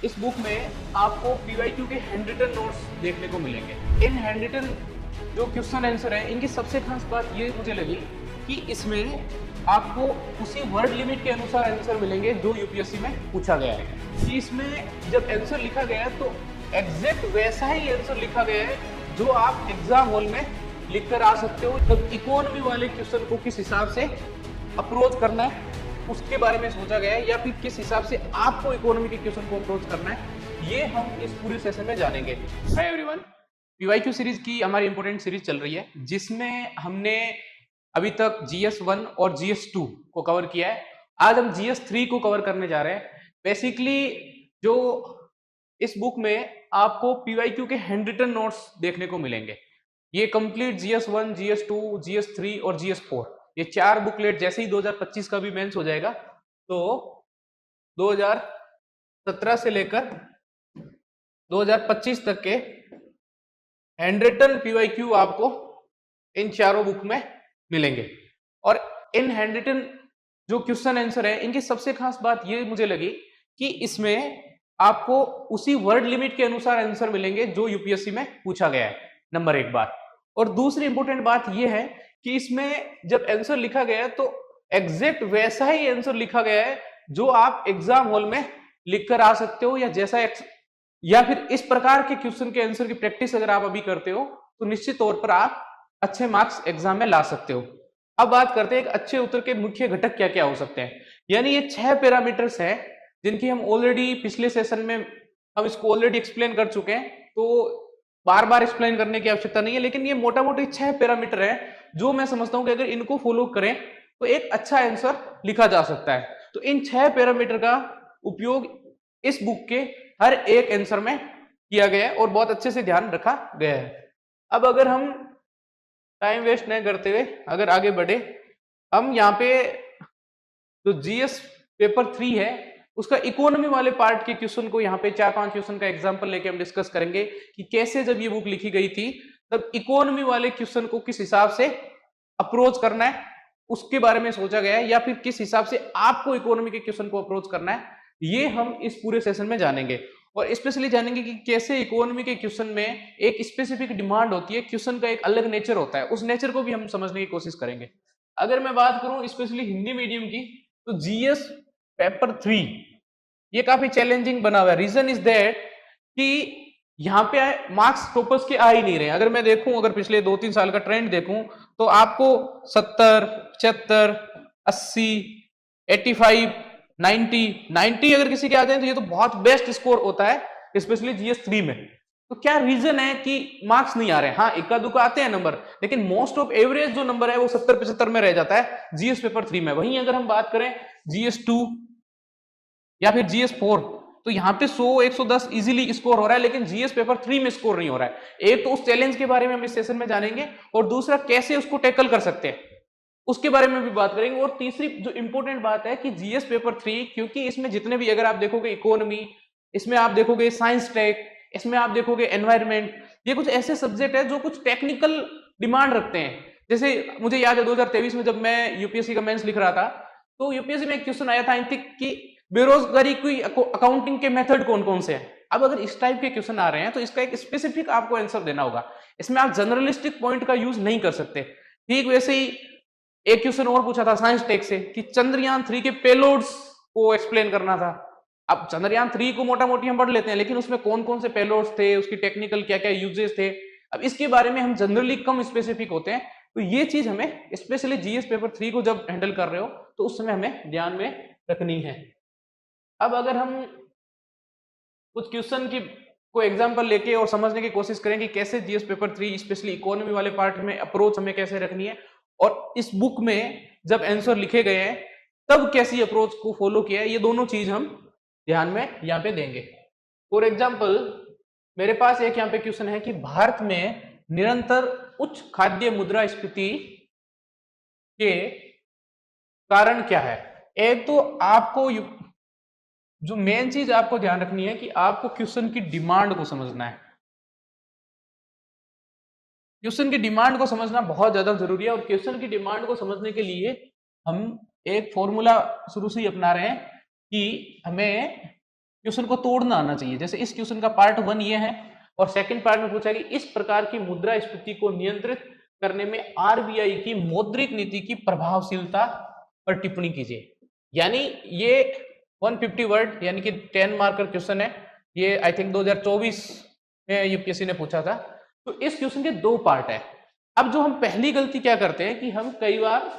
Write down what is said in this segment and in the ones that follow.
इस बुक में आपको पीवाईक्यू के हैंड रिटन नोट्स देखने को मिलेंगे। इन हैंड रिटन जो क्वेश्चन आंसर है, इनकी सबसे खास बात ये मुझे लगी कि इसमें आपको उसी वर्ड लिमिट के अनुसार आंसर मिलेंगे जो यूपीएससी में पूछा गया है। कि इसमें जब आंसर लिखा गया है तो एग्जैक्ट वैसा ही आंसर लिखा गया है जो आप एग्जाम हॉल में लिख कर आ सकते हो। तब इकोनॉमी वाले क्वेश्चन को किस हिसाब से अप्रोच करना है उसके बारे में सोचा गया है, या फिर किस हिसाब से आपको इकोनॉमी के क्वेश्चन को अप्रोच करना है, ये हम इस पूरे सेशन में जानेंगे। हाय एवरीवन, पीवाईक्यू सीरीज की हमारी इंपॉर्टेंट सीरीज चल रही है जिसमें हमने अभी तक GS1 और GS2 को कवर किया है। आज हम GS3 को कवर करने जा रहे हैं। बेसिकली जो इस बुक में आपको पीवाईक्यू के हैंड रिटन नोट्स देखने को मिलेंगे। ये कंप्लीट GS1, GS2, GS3 और GS4 ये चार बुकलेट जैसे ही 2025 का भी मेंस हो जाएगा तो 2017 से लेकर 2025 तक के हैंड रिटन पीवाईक्यू आपको इन चारों बुक में मिलेंगे। और इन हैंड रिटन जो क्वेश्चन आंसर है, इनकी सबसे खास बात ये मुझे लगी कि इसमें आपको उसी वर्ड लिमिट के अनुसार आंसर मिलेंगे जो यूपीएससी में पूछा गया है, नंबर एक बात। और दूसरी इंपॉर्टेंट बात यह है कि इसमें जब आंसर लिखा गया है तो एग्जैक्ट वैसा ही आंसर लिखा गया है जो आप एग्जाम हॉल में लिख कर आ सकते हो, या फिर इस प्रकार के क्वेश्चन के आंसर की प्रैक्टिस अगर आप अभी करते हो तो निश्चित तौर पर आप अच्छे मार्क्स एग्जाम में ला सकते हो। अब बात करते हैं एक अच्छे उत्तर के मुख्य घटक क्या क्या हो सकते हैं। यानी ये 6 पैरामीटर्स हैं जिनकी हम ऑलरेडी पिछले सेशन में हम इसको ऑलरेडी एक्सप्लेन कर चुके हैं, तो बार बार एक्सप्लेन करने की आवश्यकता नहीं है। लेकिन ये मोटा मोटी 6 पैरामीटर है जो मैं समझता हूं कि अगर इनको फॉलो करें तो एक अच्छा आंसर लिखा जा सकता है। तो इन 6 पैरामीटर का उपयोग इस बुक के हर एक आंसर में किया गया है और बहुत अच्छे से ध्यान रखा गया है। अब अगर हम टाइम वेस्ट नहीं करते हुए अगर आगे बढ़े, हम यहाँ पे जो जीएस पेपर 3 है उसका इकोनॉमी वाले पार्ट के क्वेश्चन को यहाँ पे 4-5 क्वेश्चन का एग्जांपल लेके हम डिस्कस करेंगे कि कैसे जब ये बुक लिखी गई थी तब इकोनॉमी वाले क्वेश्चन को किस हिसाब से अप्रोच करना है उसके बारे में सोचा गया है, या फिर किस हिसाब से आपको इकोनॉमी के क्वेश्चन को अप्रोच करना है, ये हम इस पूरे सेशन में जानेंगे। और स्पेशली जानेंगे कि कैसे इकोनॉमी के क्वेश्चन में एक स्पेसिफिक डिमांड होती है, क्वेश्चन का एक अलग नेचर होता है, उस नेचर को भी हम समझने की कोशिश करेंगे। अगर मैं बात करूं स्पेशली हिंदी मीडियम की तो जीएस पेपर 3 ये काफी चैलेंजिंग बना हुआ है। रीजन इज दैट कि यहाँ पे मार्क्स टॉपर्स के आ ही नहीं रहे। अगर मैं देखूं, अगर पिछले 2-3 साल का ट्रेंड देखूं तो आपको 70, 75, 80, 85, 90 अगर किसी के आ जाए तो ये तो बहुत बेस्ट स्कोर होता है स्पेशली GS3 में। तो क्या रीजन है कि मार्क्स नहीं आ रहे हैं? हाँ, इक्का दुक्का आते हैं नंबर, लेकिन मोस्ट ऑफ एवरेज जो नंबर है वो 70-75 में रह जाता है जीएस पेपर 3 में। वहीं अगर हम बात करें GS2 या फिर GS4 तो यहाँ पे 100-110 इजीली स्कोर हो रहा है, लेकिन जीएस पेपर 3 में स्कोर नहीं हो रहा है। एक तो उस चैलेंज के बारे में हम इस सेशन में जानेंगे और दूसरा कैसे उसको टैकल कर सकते हैं उसके बारे में भी बात करेंगे। और तीसरी जो इंपॉर्टेंट बात है कि जीएस पेपर 3, क्योंकि इसमें जितने भी अगर आप देखोगे इकोनॉमी, इसमें आप देखोगे साइंस टेक, इसमें आप देखोगे एनवायरमेंट, ये कुछ ऐसे सब्जेक्ट है जो कुछ टेक्निकल डिमांड रखते हैं। जैसे मुझे याद है 2023 में जब मैं यूपीएससी का मेंस लिख रहा था तो यूपीएससी में एक क्वेश्चन आया था आई थिंक कि बेरोजगारी की अकाउंटिंग के मेथड कौन कौन से हैं। अब अगर इस टाइप के क्वेश्चन आ रहे हैं तो इसका एक स्पेसिफिक आपको आंसर देना होगा। इसमें आप जनरलिस्टिक पॉइंट का यूज नहीं कर सकते। ठीक वैसे ही एक क्वेश्चन और पूछा था साइंस टेक से कि चंद्रयान 3 के पेलोड्स को एक्सप्लेन करना था। अब चंद्रयान 3 को मोटा मोटी हम पढ़ लेते हैं, लेकिन उसमें कौन कौन से पेलोड्स थे, उसकी टेक्निकल क्या क्या यूजेस थे, अब इसके बारे में हम जनरली कम स्पेसिफिक होते हैं। तो ये चीज हमें स्पेशली जीएस पेपर 3 को जब हैंडल कर रहे हो तो उस समय हमें ध्यान में रखनी है। अब अगर हम कुछ क्वेश्चन की को एग्जांपल लेके और समझने की कोशिश करेंगे कैसे जीएस पेपर 3 स्पेशली इकोनॉमी वाले पार्ट में अप्रोच हमें कैसे रखनी है, और इस बुक में जब आंसर लिखे गए हैं तब कैसी अप्रोच को फॉलो किया है, ये दोनों चीज हम ध्यान में यहाँ पे देंगे। फॉर एग्जांपल मेरे पास एक यहाँ पे क्वेश्चन है कि भारत में निरंतर उच्च खाद्य मुद्रास्फीति के कारण क्या है। एक तो आपको जो मेन चीज आपको ध्यान रखनी है कि आपको क्वेश्चन की डिमांड को समझना है। क्वेश्चन की डिमांड को समझना बहुत ज्यादा जरूरी है, और क्वेश्चन की डिमांड को समझने के लिए हम एक फॉर्मूला शुरू से ही अपना रहे हैं कि हमें क्वेश्चन को तोड़ना आना चाहिए। जैसे इस क्वेश्चन का पार्ट 1 ये है और सेकंड पार्ट में पूछा है कि इस प्रकार की मुद्रास्फीति को नियंत्रित करने में आरबीआई की मौद्रिक नीति की प्रभावशीलता पर टिप्पणी कीजिए। यानी ये 150 वर्ड यानी कि 10 मार्कर क्वेश्चन है। ये आई थिंक 2024 में यूपीएससी ने पूछा था। तो इस क्वेश्चन के 2 पार्ट है। अब जो हम पहली गलती क्या करते हैं कि हम कई बार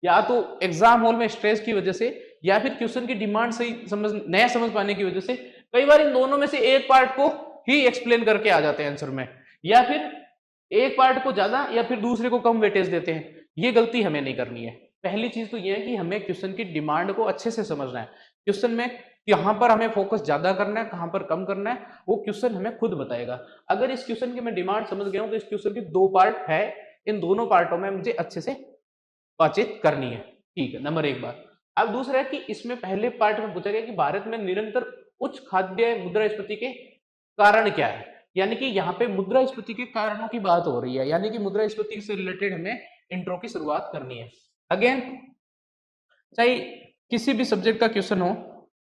या तो एग्जाम हॉल में स्ट्रेस की वजह से या फिर क्वेश्चन की डिमांड सही नया समझ पाने की वजह से कई बार इन दोनों में से एक पार्ट को ही एक्सप्लेन करके आ जाते हैं आंसर में, या फिर एक पार्ट को ज्यादा या फिर दूसरे को कम वेटेज देते हैं। ये गलती हमें नहीं करनी है। पहली चीज तो ये है कि हमें क्वेश्चन की डिमांड को अच्छे से समझना है। क्वेश्चन में कहां पर हमें फोकस ज्यादा करना है, कहां पर कम करना है, वो क्वेश्चन हमें खुद बताएगा। अगर इस क्वेश्चन की मैं डिमांड समझ गया हूं तो इस क्वेश्चन के 2 पार्ट है, इन दोनों पार्टों में मुझे अच्छे से बातचीत करनी है। ठीक है, नंबर 1 बात। अब दूसरा है कि इसमें पहले पार्ट में पूछा गया कि भारत में निरंतर उच्च खाद्य मुद्रास्फीति के कारण क्या है। यानी कि यहाँ पे मुद्रास्फीति के कारणों की बात हो रही है, यानी कि मुद्रास्फीति से रिलेटेड हमें इंट्रो की शुरुआत करनी है। अगेन चाहे किसी भी सब्जेक्ट का क्वेश्चन हो,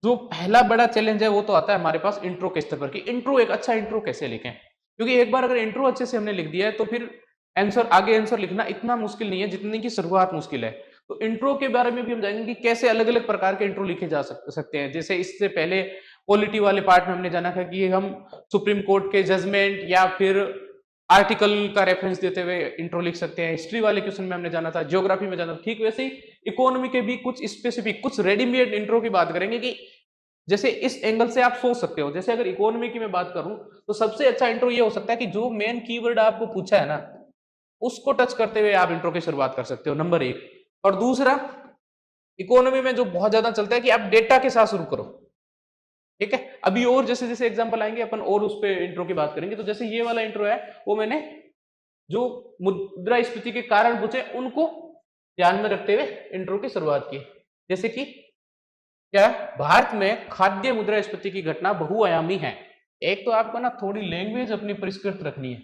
जो पहला बड़ा चैलेंज है वो तो आता है हमारे पास इंट्रो के स्तर पर कि इंट्रो, एक अच्छा इंट्रो कैसे लिखें। क्योंकि एक बार अगर इंट्रो अच्छे से हमने लिख दिया है तो फिर आगे आंसर लिखना इतना मुश्किल नहीं है जितनी की शुरुआत मुश्किल है। तो इंट्रो के बारे में भी हम जानेंगे कि कैसे अलग अलग प्रकार के इंट्रो लिखे जा सकते हैं। जैसे इससे पहले पॉलिटी वाले पार्ट में हमने जाना था कि हम सुप्रीम कोर्ट के जजमेंट या फिर आर्टिकल का रेफरेंस देते हुए इंट्रो लिख सकते हैं। हिस्ट्री वाले क्वेश्चन में हमने जाना था, ज्योग्राफी में जाना था। ठीक वैसे ही इकोनॉमी के भी कुछ स्पेसिफिक, कुछ रेडीमेड इंट्रो की बात करेंगे कि जैसे इस एंगल से आप सोच सकते हो। जैसे अगर इकोनॉमी की मैं बात करूं तो सबसे अच्छा इंट्रो ये हो सकता है कि जो मेन कीवर्ड आपको पूछा है ना, उसको टच करते हुए आप इंट्रो की शुरुआत कर सकते हो, नंबर 1। और दूसरा, इकोनॉमी में जो बहुत ज्यादा चलता है कि आप डेटा के साथ शुरू करो। ठीक है, अभी और जैसे जैसे एग्जांपल आएंगे अपन और उस पे इंट्रो की बात करेंगे। तो जैसे ये वाला इंट्रो है वो मैंने जो मुद्रास्फीति के कारण पूछे उनको ध्यान में रखते हुए इंट्रो की शुरुआत की। जैसे कि क्या भारत में खाद्य मुद्रास्फीति की घटना बहुआयामी है। एक तो आपको ना थोड़ी लैंग्वेज अपनी परिष्कृत रखनी है।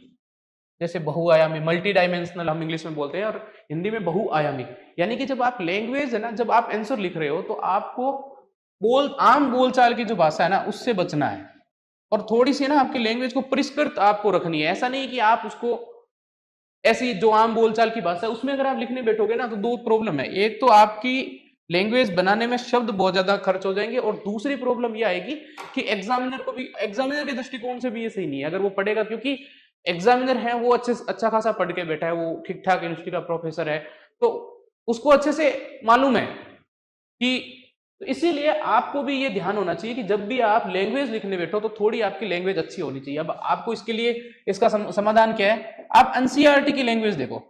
जैसे बहुआयामी, मल्टी डायमेंशनल हम इंग्लिश में बोलते हैं और हिंदी में बहुआयामी। यानी कि जब आप लैंग्वेज है ना, जब आप आंसर लिख रहे हो तो आपको आम बोलचाल की जो भाषा है ना उससे बचना है और थोड़ी सी ना आपकी लैंग्वेज को परिष्कृत आपको रखनी है। ऐसा नहीं कि आप उसको ऐसी जो आम बोलचाल की भाषा है उसमें अगर आप लिखने बैठोगे ना तो 2 प्रॉब्लम है। एक तो आपकी लैंग्वेज बनाने में शब्द बहुत ज्यादा खर्च हो जाएंगे और दूसरी प्रॉब्लम यह आएगी कि एग्जामिनर के दृष्टिकोण से भी ये सही नहीं है अगर वो पढ़ेगा, क्योंकि एग्जामिनर है वो अच्छा खासा पढ़ के बैठा है, वो ठीक ठाक यूनिवर्सिटी का प्रोफेसर है, तो उसको अच्छे से मालूम है कि, तो इसीलिए आपको भी ये ध्यान होना चाहिए कि जब भी आप लैंग्वेज लिखने बैठो तो थोड़ी आपकी लैंग्वेज अच्छी होनी चाहिए। अब आपको इसके लिए इसका समाधान क्या है, आप एनसीईआरटी की लैंग्वेज देखो।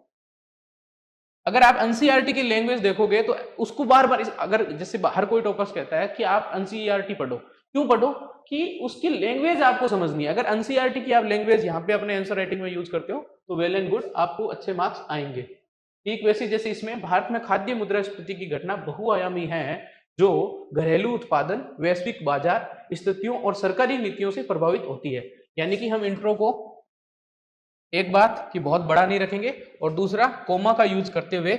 अगर आप एनसीईआरटी की लैंग्वेज देखोगे तो उसको बार बार, अगर जैसे हर कोई टॉपर्स कहता है कि आप एनसीईआरटी पढ़ो, क्यों पढ़ो, कि उसकी लैंग्वेज आपको समझनी है। अगर एनसीईआरटी की आप लैंग्वेज यहाँ पे अपने आंसर राइटिंग में यूज करते हो तो वेल एंड गुड, आपको अच्छे मार्क्स आएंगे। ठीक वैसे जैसे इसमें भारत में खाद्य मुद्रास्फीति की घटना बहुआयामी है जो घरेलू उत्पादन, वैश्विक बाजार स्थितियों और सरकारी नीतियों से प्रभावित होती है। यानी कि हम इंट्रो को एक बात कि बहुत बड़ा नहीं रखेंगे और दूसरा कोमा का यूज करते हुए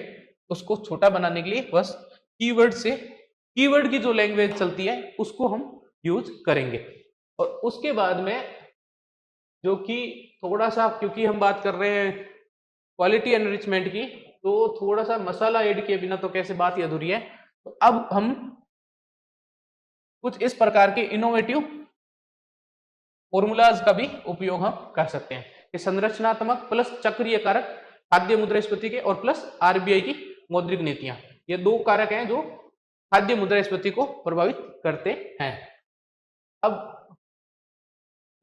उसको छोटा बनाने के लिए बस कीवर्ड की जो लैंग्वेज चलती है उसको हम यूज करेंगे। और उसके बाद में जो कि थोड़ा सा, क्योंकि हम बात कर रहे हैं क्वालिटी एनरिचमेंट की, तो थोड़ा सा मसाला ऐड किए बिना तो कैसे बात ही अधूरी है। तो अब हम कुछ इस प्रकार के इनोवेटिव फॉर्मूलाज का भी उपयोग हम कर सकते हैं कि संरचनात्मक प्लस चक्रीय कारक खाद्य मुद्रास्फीति के और प्लस आरबीआई की मौद्रिक नीतियां, ये 2 कारक हैं जो खाद्य मुद्रास्फीति को प्रभावित करते हैं। अब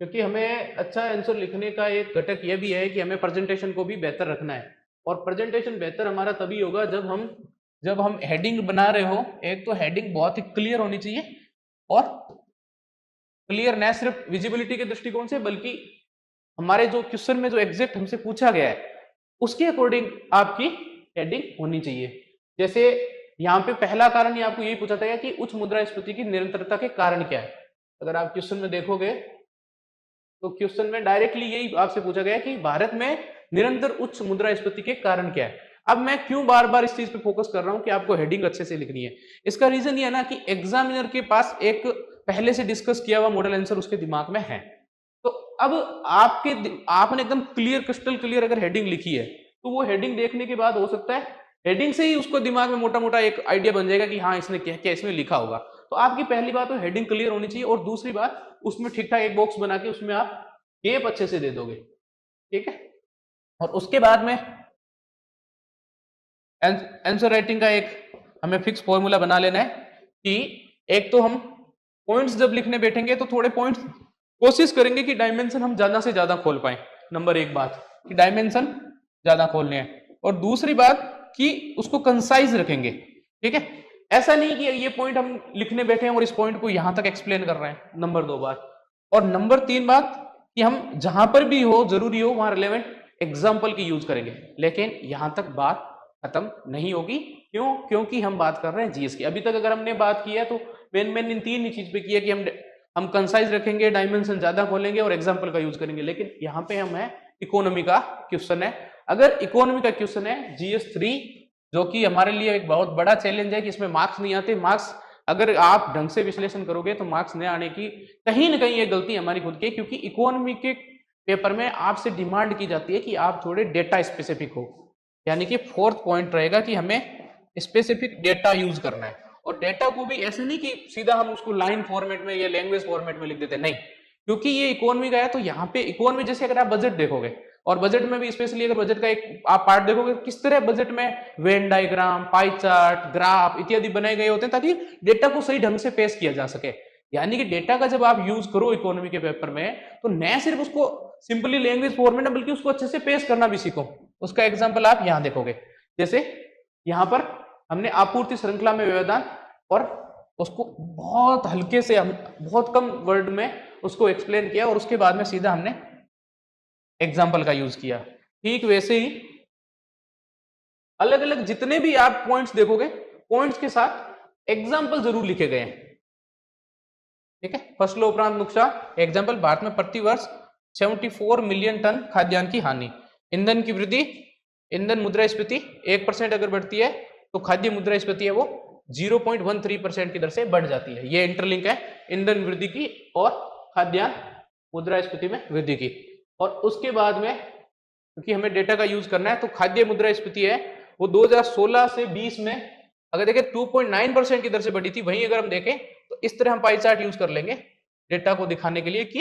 क्योंकि हमें अच्छा आंसर लिखने का एक घटक यह भी है कि हमें प्रेजेंटेशन को भी बेहतर रखना है और प्रेजेंटेशन बेहतर हमारा तभी होगा जब हम हेडिंग बना रहे हो। एक तो हेडिंग बहुत ही क्लियर होनी चाहिए और क्लियर न सिर्फ विजिबिलिटी के दृष्टिकोण से बल्कि हमारे जो क्वेश्चन में जो एग्जैक्ट हमसे पूछा गया है उसके अकॉर्डिंग आपकी हेडिंग होनी चाहिए। जैसे यहाँ पे पहला कारण ही आपको यही पूछा था कि उच्च मुद्रास्फीति की निरंतरता के कारण क्या है। अगर आप क्वेश्चन में देखोगे तो क्वेश्चन में डायरेक्टली यही आपसे पूछा गया कि भारत में निरंतर उच्च मुद्रास्फीति के कारण क्या है। अब मैं क्यों बार बार इस चीज पे फोकस कर रहा हूं कि आपको हेडिंग अच्छे से लिखनी है, इसका रीजन ये है ना कि एग्जामिनर के पास एक पहले से डिस्कस किया हुआ मॉडल आंसर उसके दिमाग में है। तो अब आपने एकदम क्लियर, क्रिस्टल क्लियर अगर हेडिंग लिखी है तो वो हेडिंग देखने के बाद हो सकता है हेडिंग से ही उसको दिमाग में मोटा मोटा एक आइडिया बन जाएगा कि हाँ इसने क्या क्या इसमें लिखा होगा। तो आपकी पहली बात तो हेडिंग क्लियर होनी चाहिए, और दूसरी बात उसमें ठीक ठाक एक बॉक्स बना के उसमें आप गैप अच्छे से दे दोगे, ठीक है। और उसके बाद में आंसर राइटिंग का एक हमें फिक्स फॉर्मूला बना लेना है कि एक तो हम पॉइंट्स जब लिखने बैठेंगे तो थोड़े पॉइंट्स कोशिश करेंगे कि डायमेंशन हम ज्यादा से ज्यादा खोल पाए। नंबर एक बात कि डायमेंशन ज्यादा खोलने हैं, और दूसरी बात कि उसको कंसाइज रखेंगे, ठीक है। ऐसा नहीं कि ये पॉइंट हम लिखने बैठे हैं और इस पॉइंट को यहां तक एक्सप्लेन कर रहे हैं, नंबर दो बात। और नंबर तीन बात कि हम जहां पर भी हो जरूरी हो वहां रिलेवेंट एग्जाम्पल की यूज करेंगे, लेकिन यहां तक बात खत्म नहीं होगी। क्यों? क्योंकि हम बात कर रहे हैं जीएस की। अभी तक अगर हमने बात की है तो मेन इन तीन ही चीज पे की है कि हम कंसाइज रखेंगे, डायमेंशन ज्यादा खोलेंगे और एग्जाम्पल का यूज करेंगे। लेकिन यहाँ पे हम है इकोनॉमी का क्वेश्चन है। अगर इकोनॉमी का क्वेश्चन है जीएस 3, जो कि हमारे लिए एक बहुत बड़ा चैलेंज है कि इसमें मार्क्स नहीं आते। मार्क्स अगर आप ढंग से विश्लेषण करोगे तो मार्क्स नहीं आने की कहीं ना कहीं ये गलती हमारी खुद की, क्योंकि इकोनॉमी के पेपर में आपसे डिमांड की जाती है कि आप थोड़े डेटा स्पेसिफिक हो। यानी कि फोर्थ पॉइंट रहेगा कि हमें स्पेसिफिक डेटा यूज करना है, और डेटा को भी ऐसे नहीं कि सीधा हम उसको लाइन फॉर्मेट में या लैंग्वेज फॉर्मेट में लिख देते, नहीं। क्योंकि ये इकोनॉमी का है तो यहाँ पे इकोनॉमी जैसे अगर आप बजट देखोगे, और बजट में भी स्पेशली अगर बजट का एक आप पार्ट देखोगे, किस तरह बजट में Venn diagram, pie chart, graph इत्यादि बनाए गए होते हैं ताकि डेटा को सही ढंग से पेश किया जा सके। यानी कि डेटा का जब आप यूज करो इकोनॉमी के पेपर में तो न सिर्फ उसको सिंपली लैंग्वेज फॉर्मेट में बल्कि उसको अच्छे से पेश करना भी सीखो। उसका एग्जाम्पल आप यहां देखोगे, जैसे यहां पर हमने आपूर्ति श्रृंखला में व्यवधान, और उसको बहुत हल्के से हम बहुत कम वर्ड में उसको एक्सप्लेन किया, और उसके बाद में सीधा हमने एग्जाम्पल का यूज किया। ठीक वैसे ही अलग अलग जितने भी आप पॉइंट्स देखोगे, पॉइंट्स के साथ एग्जाम्पल जरूर लिखे गए हैं, ठीक है। फसलों उपरांत नुकसान एग्जाम्पल, भारत में प्रति वर्ष 74 मिलियन टन खाद्यान्न की हानि। ईंधन की वृद्धि, ईंधन मुद्रास्फीति 1% अगर बढ़ती है तो खाद्य मुद्रास्फीति है वो 0.13% की दर से बढ़ जाती है। ये इंटरलिंक है ईंधन वृद्धि की और खाद्यान्न मुद्रास्फीति में वृद्धि की। और उसके बाद में क्योंकि हमें डेटा का यूज करना है तो खाद्य मुद्रास्फीति है वो 2016 से 20 में अगर देखें 2.9% की दर से बढ़ी थी। वहीं अगर हम देखें तो इस तरह हम पाई चार्ट यूज कर लेंगे डेटा को दिखाने के लिए कि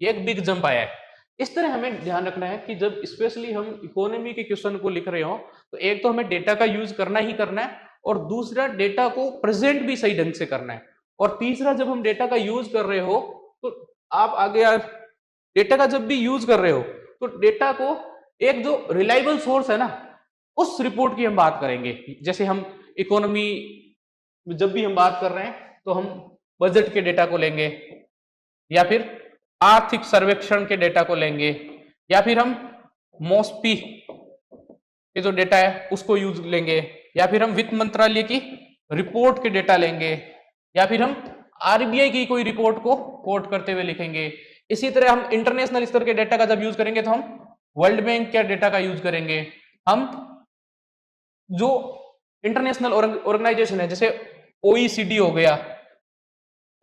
ये एक बिग जंप आया है। इस तरह हमें ध्यान रखना है कि जब स्पेशली हम इकोनॉमी के क्वेश्चन को लिख रहे हो तो एक तो हमें डेटा का यूज करना ही करना है, और दूसरा डेटा को प्रेजेंट भी सही ढंग से करना है, और तीसरा जब हम डेटा का यूज कर रहे हो तो आप आगे डेटा का जब भी यूज कर रहे हो तो डेटा को एक जो रिलायबल सोर्स है ना उस रिपोर्ट की हम बात करेंगे। जैसे हम इकोनॉमी जब भी हम बात कर रहे हैं तो हम बजट के डेटा को लेंगे, या फिर आर्थिक सर्वेक्षण के डेटा को लेंगे, या फिर हम मॉस्पी ये जो डेटा है उसको यूज लेंगे, या फिर हम वित्त मंत्रालय की रिपोर्ट के डेटा लेंगे, या फिर हम आरबीआई की कोई रिपोर्ट को कोट करते हुए लिखेंगे। इसी तरह हम इंटरनेशनल स्तर के डेटा का जब यूज करेंगे तो हम वर्ल्ड बैंक के डेटा का यूज करेंगे। हम जो इंटरनेशनल ऑर्गेनाइजेशन है जैसे ओईसीडी हो गया,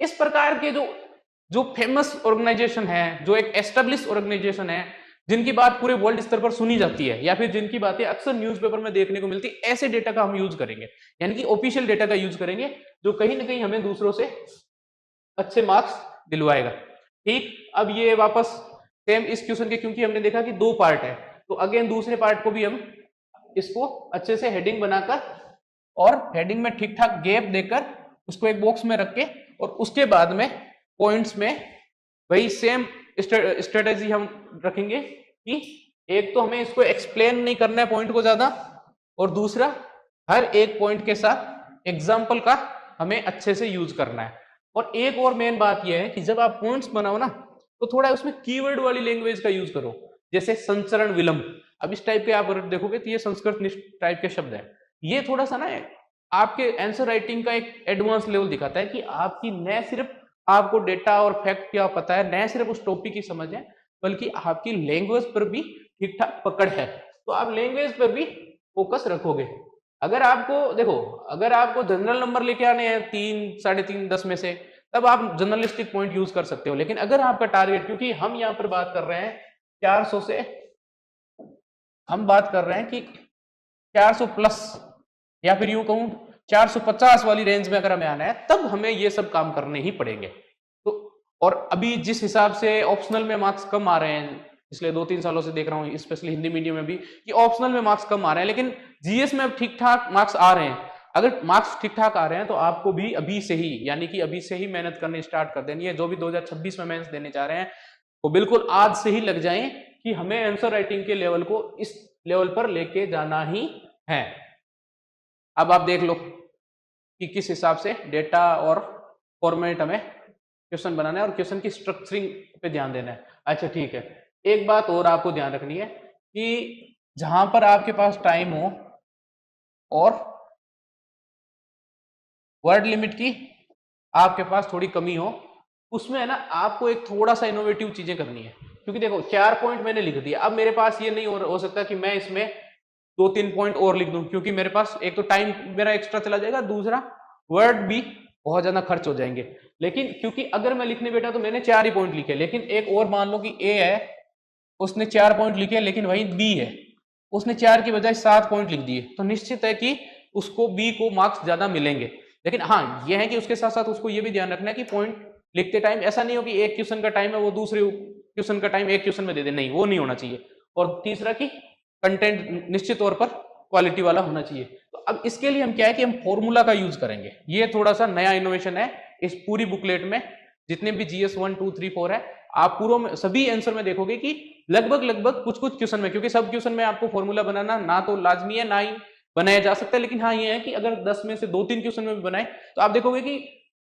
इस प्रकार के जो फेमस ऑर्गेनाइजेशन है, जो एक एस्टेब्लिश ऑर्गेनाइजेशन है, जिनकी बात पूरे वर्ल्ड स्तर पर सुनी जाती है या फिर जिनकी बातें अक्सर न्यूज़पेपर में देखने को मिलती है, ऐसे डेटा का हम यूज करेंगे। यानी कि ऑफिशियल डेटा का यूज करेंगे जो कहीं ना कहीं हमें दूसरों से अच्छे मार्क्स दिलवाएगा। ठीक, अब ये वापस सेम इस क्वेश्चन के, क्योंकि हमने देखा कि दो पार्ट है तो अगेन दूसरे पार्ट को भी हम इसको अच्छे से हेडिंग बनाकर और हेडिंग में ठीक ठाक गैप देकर उसको एक बॉक्स में रख के और उसके बाद में पॉइंट्स में वही सेम स्ट्रेटेजी हम रखेंगे कि एक तो हमें इसको एक्सप्लेन नहीं करना है पॉइंट को ज्यादा, और दूसरा हर एक पॉइंट के साथ एग्जाम्पल का हमें अच्छे से यूज करना है। और एक और मेन बात यह है कि जब आप पॉइंट्स बनाओ ना तो थोड़ा उसमें कीवर्ड वाली लैंग्वेज का यूज करो, जैसे संचरण विलंब। अब इस टाइप के आप अगर देखोगे तो ये संस्कृत टाइप के शब्द है। ये थोड़ा सा ना आपके आंसर राइटिंग का एक एडवांस लेवल दिखाता है कि आपकी न सिर्फ आपको डेटा और फैक्ट क्या पता है, न सिर्फ उस टॉपिक की समझ है, बल्कि आपकी लैंग्वेज पर भी ठीक ठाक पकड़ है। तो आप लैंग्वेज पर भी फोकस रखोगे। अगर आपको देखो, अगर आपको जनरल नंबर लेके आने हैं 3, 3.5, 10 में से, तब आप जर्नलिस्टिक पॉइंट यूज कर सकते हो। लेकिन अगर आपका टारगेट, क्योंकि हम यहाँ पर बात कर रहे हैं 400 से, हम बात कर रहे हैं कि 400 प्लस, या फिर यूं कहूं 450 वाली रेंज में अगर हमें आना है, तब हमें ये सब काम करने ही पड़ेंगे। तो और अभी जिस हिसाब से ऑप्शनल में मार्क्स कम आ रहे हैं, पिछले 2-3 सालों से देख रहा हूँ स्पेशली हिंदी मीडियम में भी, कि ऑप्शनल में मार्क्स कम आ रहे हैं, लेकिन जीएस में अब ठीक ठाक मार्क्स आ रहे हैं। अगर मार्क्स ठीक ठाक आ रहे हैं तो आपको भी अभी से ही, यानी कि अभी से ही मेहनत करनी स्टार्ट कर देनी है। जो भी 2026 में मेंस देने जा रहे हैं वो बिल्कुल आज से ही लग जाएं कि हमें आंसर राइटिंग के लेवल को इस लेवल पर लेके जाना ही है। अब आप देख लो कि किस हिसाब से डेटा और फॉर्मेट हमें क्वेश्चन बनाना है और क्वेश्चन की स्ट्रक्चरिंग पे ध्यान देना है। अच्छा ठीक है, एक बात और आपको ध्यान रखनी है कि जहां पर आपके पास टाइम हो और वर्ड लिमिट की आपके पास थोड़ी कमी हो, उसमें है ना आपको एक थोड़ा सा इनोवेटिव चीजें करनी है। क्योंकि देखो 4 पॉइंट मैंने लिख दिया, अब मेरे पास ये नहीं हो सकता कि मैं इसमें 2-3 पॉइंट और लिख दूं, क्योंकि मेरे पास एक तो टाइम मेरा एक्स्ट्रा चला जाएगा, दूसरा वर्ड भी बहुत ज्यादा खर्च हो जाएंगे। लेकिन क्योंकि अगर मैं लिखने बैठा तो मैंने 4 ही पॉइंट लिखे, लेकिन एक और मान लो कि ए है, उसने 4 पॉइंट लिखे, लेकिन वही बी है, उसने 4 की बजाय 7 पॉइंट लिख दिए, तो निश्चित है कि उसको बी को मार्क्स ज्यादा मिलेंगे। लेकिन हाँ यह है कि उसके साथ साथ उसको ये भी ध्यान रखना है कि पॉइंट लिखते टाइम ऐसा नहीं हो कि एक क्वेश्चन का टाइम है वो दूसरे क्वेश्चन का टाइम एक क्वेश्चन में दे दे, नहीं वो नहीं होना चाहिए। और तीसरा कि कंटेंट निश्चित तौर पर क्वालिटी वाला होना चाहिए। तो अब इसके लिए हम क्या है कि हम फॉर्मूला का यूज करेंगे, ये थोड़ा सा नया इनोवेशन है इस पूरी बुकलेट में। जितने भी जीएस 1, 2, 3, 4 है, आप पूरा में सभी आंसर में देखोगे कि लगभग कुछ क्वेश्चन में, क्योंकि सब क्वेश्चन में आपको फॉर्मूला बनाना ना तो लाजमी है ना ही बनाया जा सकता है, लेकिन हाँ ये है कि अगर 10 में से 2-3 क्वेश्चन में भी बनाए तो आप देखोगे कि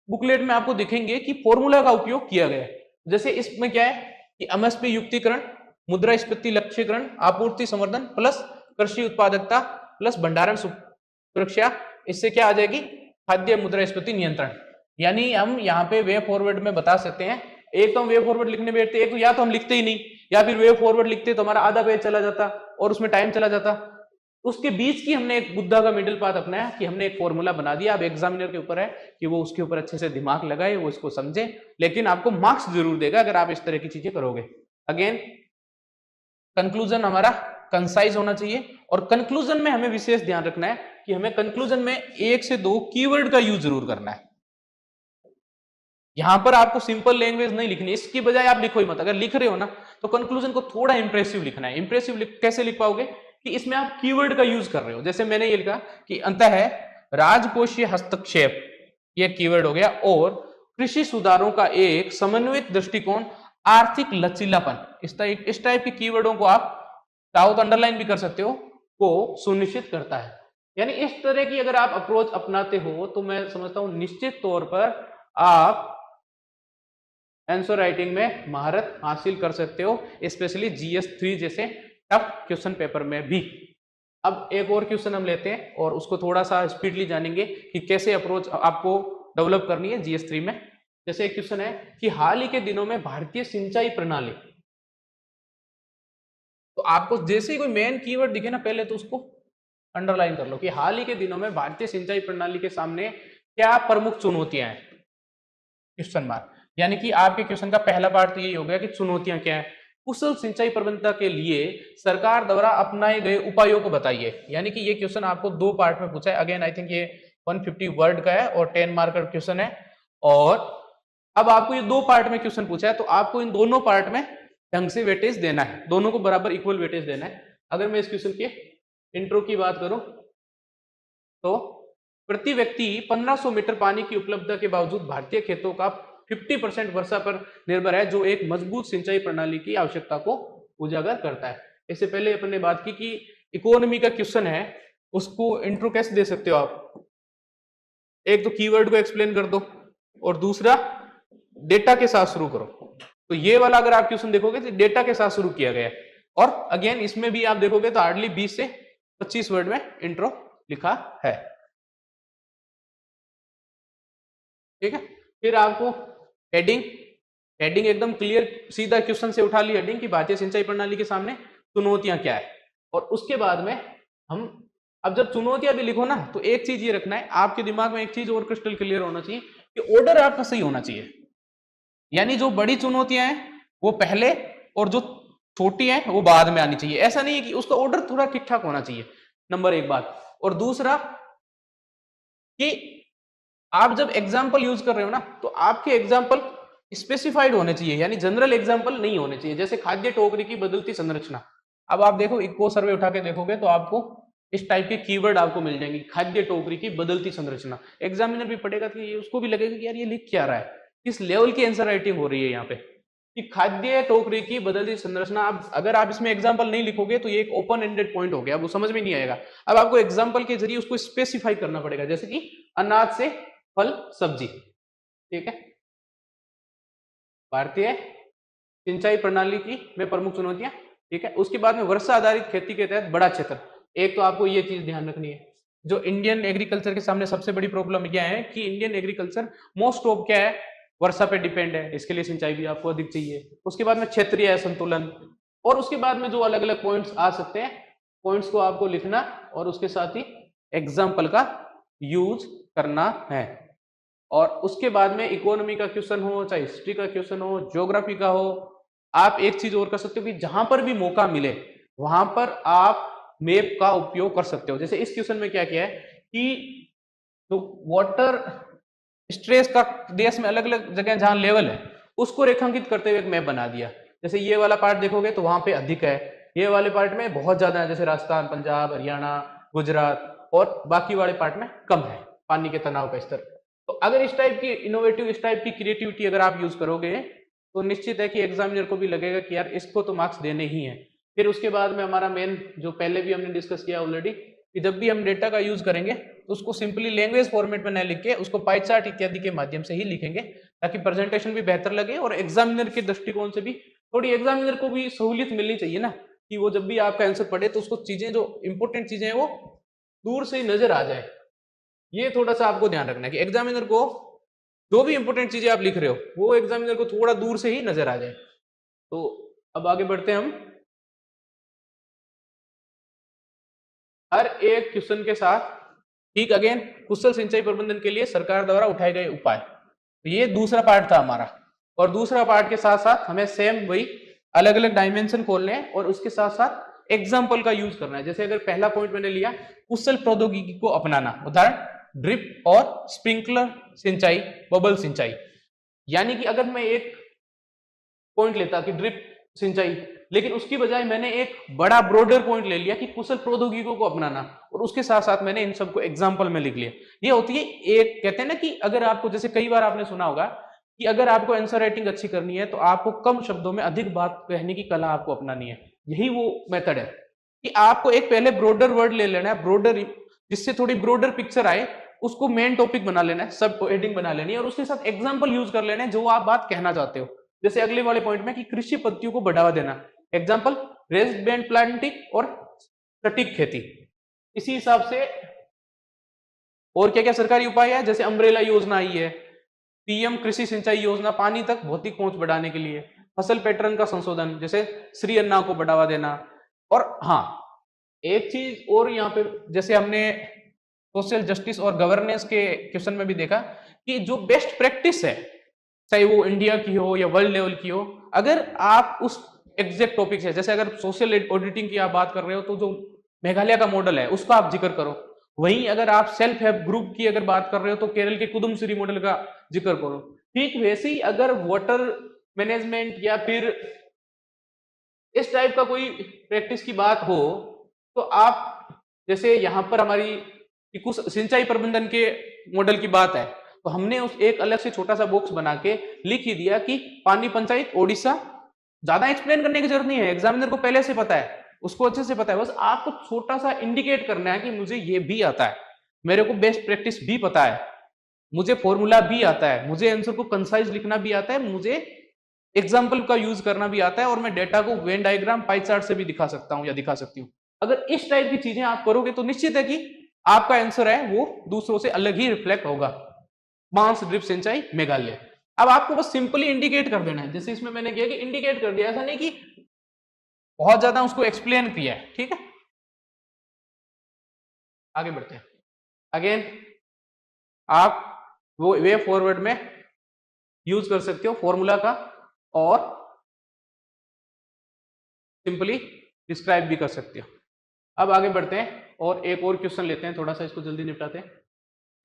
बुकलेट में आपको दिखेंगे कि फॉर्मूला का उपयोग किया गया है। जैसे इसमें क्या है कि एमएसपी युक्तिकरण, मुद्रास्फीति लक्ष्यीकरण, आपूर्ति संवर्धन प्लस कृषि उत्पादकता प्लस भंडारण सुरक्षा, इससे क्या आ जाएगी खाद्य मुद्रास्फीति नियंत्रण। यानी हम यहाँ पे वे फॉरवर्ड में बता सकते हैं, एक तो हम वे फॉरवर्ड लिखने बैठते, एक तो या तो हम लिखते ही नहीं, या फिर वे फॉरवर्ड लिखते तो हमारा आधा पेज चला जाता और उसमें टाइम चला जाता। उसके बीच की हमने एक बुद्धा का मिडिल पाथ अपनाया कि हमने एक फॉर्मूला बना दिया। अब एग्जामिनर के ऊपर है कि वो उसके ऊपर अच्छे से दिमाग लगाए, वो इसको समझे, लेकिन आपको मार्क्स जरूर देगा अगर आप इस तरह की चीजें करोगे। अगेन कंक्लूजन हमारा कंसाइज होना चाहिए, और कंक्लूजन में हमें विशेष ध्यान रखना है कि हमें कंक्लूजन में 1 से 2 कीवर्ड का यूज जरूर करना है। यहां पर आपको सिंपल लैंग्वेज नहीं लिखनी, इसकी बजाय आप लिखो ही मत। अगर लिख रहे हो ना तो कंक्लूजन को थोड़ा इंप्रेसिव लिखना है। इंप्रेसिव कैसे लिख पाओगे कि इसमें आप कीवर्ड का यूज कर रहे हो। जैसे मैंने ये लिखा कि अंतः राजकोषीय हस्तक्षेप, ये कीवर्ड हो गया, और कृषि सुधारों का एक समन्वित दृष्टिकोण, आर्थिक लचीलापन, इस टाइप के कीवर्डों को आप चाहो तो अंडरलाइन भी कर सकते हो, को सुनिश्चित करता है। यानी इस तरह की अगर आप अप्रोच अपनाते हो तो मैं समझता हूं निश्चित तौर पर आप आंसर राइटिंग में महारत हासिल कर सकते हो, स्पेशली जीएस 3 जैसे टफ क्वेश्चन पेपर में भी। अब एक और क्वेश्चन हम लेते हैं और उसको थोड़ा सा स्पीडली जानेंगे कि कैसे अप्रोच आपको डेवलप करनी है जीएस 3 में। जैसे एक क्वेश्चन है कि हाल ही के दिनों में भारतीय सिंचाई प्रणाली, तो आपको जैसे ही कोई मेन कीवर्ड दिखे ना पहले तो उसको अंडरलाइन कर लो कि हाल ही के दिनों में भारतीय सिंचाई प्रणाली के सामने क्या प्रमुख चुनौतियां हैं, क्वेश्चन मार्क। यानी कि आपके क्वेश्चन का पहला पार्ट तो यही हो गया कि चुनौतियां क्या है। कुशल सिंचाई प्रबंधन के लिए सरकार द्वारा अपनाए गए उपायों को बताइए। यानी कि ये क्वेश्चन आपको 2 पार्ट में पूछा है। अगेन आई थिंक ये 150 वर्ड का है और 10 मार्क का क्वेश्चन है, और अब आपको ये 2 पार्ट में क्वेश्चन पूछा है, तो आपको इन दोनों पार्ट में ढंग से वेटेज देना है, दोनों को बराबर इक्वल वेटेज देना है। अगर मैं इस क्वेश्चन के इंट्रो की बात करूं तो प्रति व्यक्ति 1500 मीटर पानी की उपलब्धता के बावजूद भारतीय खेतों का 50% वर्षा पर निर्भर है, जो एक मजबूत सिंचाई प्रणाली की आवश्यकता को उजागर करता है। इससे पहले अपन ने बात की कि इकोनॉमी का क्वेश्चन है, उसको इंट्रो कैसे दे सकते हो आप, एक तो कीवर्ड को एक्सप्लेन कर दो और दूसरा डेटा के साथ शुरू करो। तो ये वाला अगर आप क्वेश्चन देखोगे तो डेटा के साथ शुरू किया गया है, और अगेन इसमें भी आप देखोगे तो हार्डली 20 से 25 वर्ड में इंट्रो लिखा है। ठीक है, फिर आपको हेडिंग एकदम क्लियर सीधा क्वेश्चन से उठा ली हेडिंग कि भारतीय सिंचाई प्रणाली के सामने चुनौतियां क्या है। और उसके बाद में हम अब जब चुनौतियां भी लिखो ना तो एक चीज ये रखना है आपके दिमाग में, एक चीज और क्रिस्टल क्लियर होना चाहिए कि ऑर्डर आपका सही होना चाहिए, यानी जो बड़ी चुनौतियां हैं वो पहले और जो छोटी हैं वो बाद में आनी चाहिए। ऐसा नहीं है कि उसका ऑर्डर थोड़ा ठीक ठाक होना चाहिए, नंबर एक बात। और दूसरा कि आप जब एग्जाम्पल यूज कर रहे हो ना, तो आपके एग्जाम्पल स्पेसिफाइड होने चाहिए, यानी जनरल एग्जाम्पल नहीं होने चाहिए। जैसे खाद्य टोकरी की बदलती संरचना, अब आप देखो इको सर्वे उठा के देखोगे तो आपको इस टाइप के कीवर्ड आपको मिल जाएंगे, खाद्य टोकरी की बदलती संरचना। एग्जामिनर भी पढ़ेगा तो ये उसको भी लगेगा कि यार ये लिख क्या रहा है, किस लेवल की आंसर राइटिंग हो रही है यहाँ पे, कि खाद्य टोकरी की बदलती संरचना। आप अगर आप इसमें एग्जाम्पल नहीं लिखोगे तो ये एक ओपन एंडेड पॉइंट हो गया, अब वो समझ में नहीं आएगा। अब आपको एग्जाम्पल के जरिए उसको स्पेसिफाई करना पड़ेगा, जैसे कि अनाज से फल सब्जी, ठीक है। भारतीय सिंचाई प्रणाली की में प्रमुख चुनौतियां, ठीक है। उसके बाद में वर्षा आधारित खेती के तहत बड़ा क्षेत्र, एक तो आपको ये चीज ध्यान रखनी है, जो इंडियन एग्रीकल्चर के सामने सबसे बड़ी प्रॉब्लम क्या है कि इंडियन एग्रीकल्चर मोस्ट ऑफ क्या है, वर्षा पे डिपेंड है, इसके लिए सिंचाई भी आपको अधिक चाहिए। उसके बाद में क्षेत्रीय असंतुलन, और उसके बाद में जो अलग अलग पॉइंट्स आ सकते हैं, पॉइंट्स को आपको लिखना और उसके साथ ही एग्जाम्पल का यूज करना है। और उसके बाद में इकोनॉमी का क्वेश्चन हो, चाहे हिस्ट्री का क्वेश्चन हो, ज्योग्राफी का हो, आप एक चीज और कर सकते हो कि जहां पर भी मौका मिले वहां पर आप मैप का उपयोग कर सकते हो। जैसे इस क्वेश्चन में क्या किया है कि तो वाटर स्ट्रेस का देश में अलग अलग जगह जहां लेवल है उसको रेखांकित करते हुए एक मैप बना दिया। जैसे ये वाला पार्ट देखोगे तो वहां पे अधिक है, ये वाले पार्ट में बहुत ज्यादा है, जैसे राजस्थान, पंजाब, हरियाणा, गुजरात, और बाकी वाले पार्ट में कम है पानी के तनाव का स्तर। तो अगर इस टाइप की इनोवेटिव, इस टाइप की क्रिएटिविटी अगर आप यूज करोगे तो निश्चित है कि एग्जामिनर को भी लगेगा कि यार इसको तो मार्क्स देने ही है। फिर उसके बाद में हमारा मेन, जो पहले भी हमने डिस्कस किया ऑलरेडी, कि जब भी हम डेटा का यूज करेंगे तो उसको सिंपली लैंग्वेज फॉर्मेट में न लिख के उसको पाई चार्ट इत्यादि के माध्यम से ही लिखेंगे, ताकि प्रेजेंटेशन भी बेहतर लगे और एग्जामिनर के दृष्टिकोण से भी थोड़ी, एग्जामिनर को भी सहूलियत मिलनी चाहिए ना, कि वो जब भी आपका आंसर पढ़े तो उसको चीजें, जो इंपॉर्टेंट चीजें हैं वो दूर से ही नजर आ जाए। ये थोड़ा सा आपको ध्यान रखना है कि एग्जामिनर को जो भी इंपॉर्टेंट चीजें आप लिख रहे हो वो एग्जामिनर को थोड़ा दूर से ही नजर आ जाए। तो अब आगे बढ़ते हैं हम हर एक क्वेश्चन के साथ, ठीक। अगेन, कुशल सिंचाई प्रबंधन के लिए सरकार द्वारा उठाए गए उपाय, तो ये दूसरा पार्ट था हमारा। और दूसरा पार्ट के साथ साथ हमें सेम वही अलग अलग डायमेंशन खोलने हैं और उसके साथ साथ एग्जाम्पल का यूज करना है। जैसे अगर पहला पॉइंट मैंने लिया कुशल प्रौद्योगिकी को अपनाना, उदाहरण ड्रिप और स्प्रिंकलर सिंचाई, बबल सिंचाई। यानी कि अगर मैं एक पॉइंट लेता कि ड्रिप सिंचाई, लेकिन उसकी बजाय मैंने एक बड़ा ब्रॉडर पॉइंट ले लिया कि कुशल प्रौद्योगिकियों को अपनाना, और उसके साथ साथ मैंने इन सबको एग्जाम्पल में लिख लिया। ये होती है एक, कहते हैं ना कि अगर आपको, जैसे कई बार आपने सुना होगा कि अगर आपको आंसर राइटिंग अच्छी करनी है तो आपको कम शब्दों में अधिक बात कहने की कला आपको अपनानी है। यही वो मेथड है कि आपको एक पहले ब्रॉडर वर्ड ले लेना है, ब्रॉडर, जिससे थोड़ी ब्रॉडर पिक्चर आए, उसको मेन टॉपिक बना लेना है, सब हेडिंग बना लेनी है, और उसके साथ एग्जाम्पल यूज कर लेना है जो आप बात कहना चाहते हो। जैसे अगले वाले पॉइंट में कि कृषि पद्धतियों को बढ़ावा देना, एग्जाम्पल रेस्ड बैंड प्लांटिंग और सटीक खेती। इसी हिसाब से और क्या क्या सरकारी उपाय है, जैसे अम्ब्रेला योजना आई है, पीएम कृषि सिंचाई योजना, पानी तक भौतिक पहुंच बढ़ाने के लिए, फसल पैटर्न का संशोधन, जैसे श्री अन्ना को बढ़ावा देना। और हाँ, एक चीज और यहाँ पे, जैसे हमने सोशल जस्टिस और गवर्नेंस के क्वेश्चन में भी देखा कि जो बेस्ट प्रैक्टिस है, चाहे वो इंडिया की हो या वर्ल्ड लेवल की हो, अगर आप उस एग्जैक्ट टॉपिक से, जैसे अगर सोशल ऑडिटिंग की आप बात कर रहे हो तो जो मेघालय का मॉडल है उसका आप जिक्र करो। वहीं अगर आप सेल्फ हेल्प ग्रुप की अगर बात कर रहे हो तो केरल के कुदुम्बश्री मॉडल का जिक्र करो। ठीक वैसे ही अगर वाटर मैनेजमेंट या फिर इस टाइप का कोई प्रैक्टिस की बात हो तो आप, जैसे यहां पर हमारी कुछ सिंचाई प्रबंधन के मॉडल की बात है, तो हमने उस एक अलग से छोटा सा बॉक्स बना के लिख ही दिया कि पानी पंचायत ओडिशा। ज्यादा एक्सप्लेन करने की जरूरत नहीं है, एग्जामिनर को पहले से पता है, उसको अच्छे से पता है, बस आपको छोटा सा इंडिकेट करना है कि मुझे ये भी आता है, मेरे को बेस्ट प्रैक्टिस भी पता है, मुझे फॉर्मूला भी आता है, मुझे आंसर को कंसाइज लिखना भी आता है, मुझे एग्जाम्पल का यूज करना भी आता है, और मैं डेटा को वेन डायग्राम, पाई चार्ट से भी दिखा सकता हूं या दिखा सकती हूँ। अगर इस टाइप की चीजें आप करोगे तो निश्चित है कि आपका आंसर है वो दूसरों से अलग ही रिफ्लेक्ट होगा। बांस ड्रिप सिंचाई मेघालय। अब आपको बस सिंपली इंडिकेट कर देना है, जैसे इसमें मैंने किया कि इंडिकेट कर दिया, ऐसा नहीं कि बहुत ज्यादा उसको एक्सप्लेन किया है। ठीक है, आगे बढ़ते हैं। अगेन आप वो वे फॉरवर्ड में यूज कर सकते हो फॉर्मूला का, और सिंपली डिस्क्राइब भी कर सकते हो। अब आगे बढ़ते हैं और एक और क्वेश्चन लेते हैं, थोड़ा सा इसको जल्दी निपटाते हैं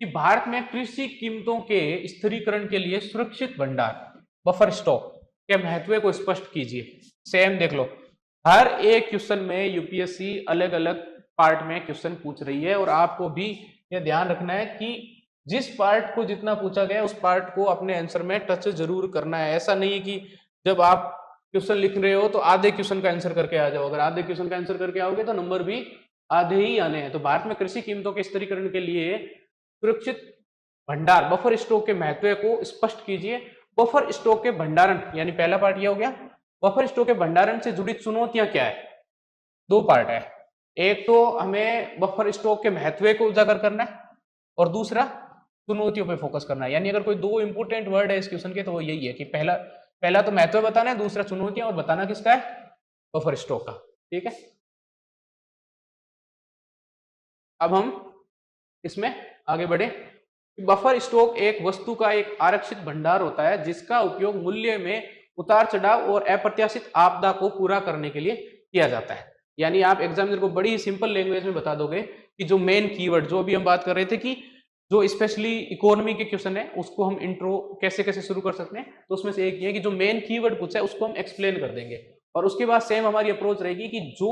कि भारत में कृषि कीमतों के स्थिरीकरण के लिए सुरक्षित भंडार बफर स्टॉक के महत्व को स्पष्ट कीजिए। सेम देख लो, हर एक क्वेश्चन में यूपीएससी अलग अलग पार्ट में क्वेश्चन पूछ रही है, और आपको भी यह ध्यान रखना है कि जिस पार्ट को जितना पूछा गया उस पार्ट को अपने आंसर में टच जरूर करना है। ऐसा नहीं है कि जब आप क्वेश्चन लिख रहे हो तो आधे क्वेश्चन का आंसर करके आ जाओ। अगर आधे क्वेश्चन का आंसर करके आओगे तो नंबर भी आधे ही आने हैं। तो भारत में कृषि कीमतों के स्थिरीकरण के लिए सुरक्षित भंडार बफर स्टॉक के महत्व को स्पष्ट कीजिए। बफर स्टॉक के भंडारण, यानी पहला पार्ट यह हो गया, बफर स्टॉक के भंडारण से जुड़ी चुनौतियां क्या है। दो पार्ट है, एक तो हमें बफर स्टॉक के महत्व को उजागर करना है और दूसरा चुनौतियों पे फोकस करना है। यानी अगर कोई दो इंपोर्टेंट वर्ड है इस क्वेश्चन के तो वो यही है कि पहला तो महत्व बताना है, दूसरा चुनौतियां, और बताना किसका है, बफर स्टॉक का। ठीक है, अब हम इसमें आगे बढ़े। बफर स्टॉक एक वस्तु का एक आरक्षित भंडार होता है जिसका उपयोग मूल्य में उतार चढ़ाव और अप्रत्याशित आपदा को पूरा करने के लिए किया जाता है। यानी आप एग्जामिनर को बड़ी सिंपल लैंग्वेज में बता दोगे कि जो मेन कीवर्ड, जो अभी हम बात कर रहे थे कि जो स्पेशली इकोनॉमी के क्वेश्चन है उसको हम इंट्रो कैसे कैसे शुरू कर सकते हैं, तो उसमें से एक ये है कि जो मेन कीवर्ड पूछा है उसको हम एक्सप्लेन कर देंगे। और उसके बाद सेम हमारी अप्रोच रहेगी कि जो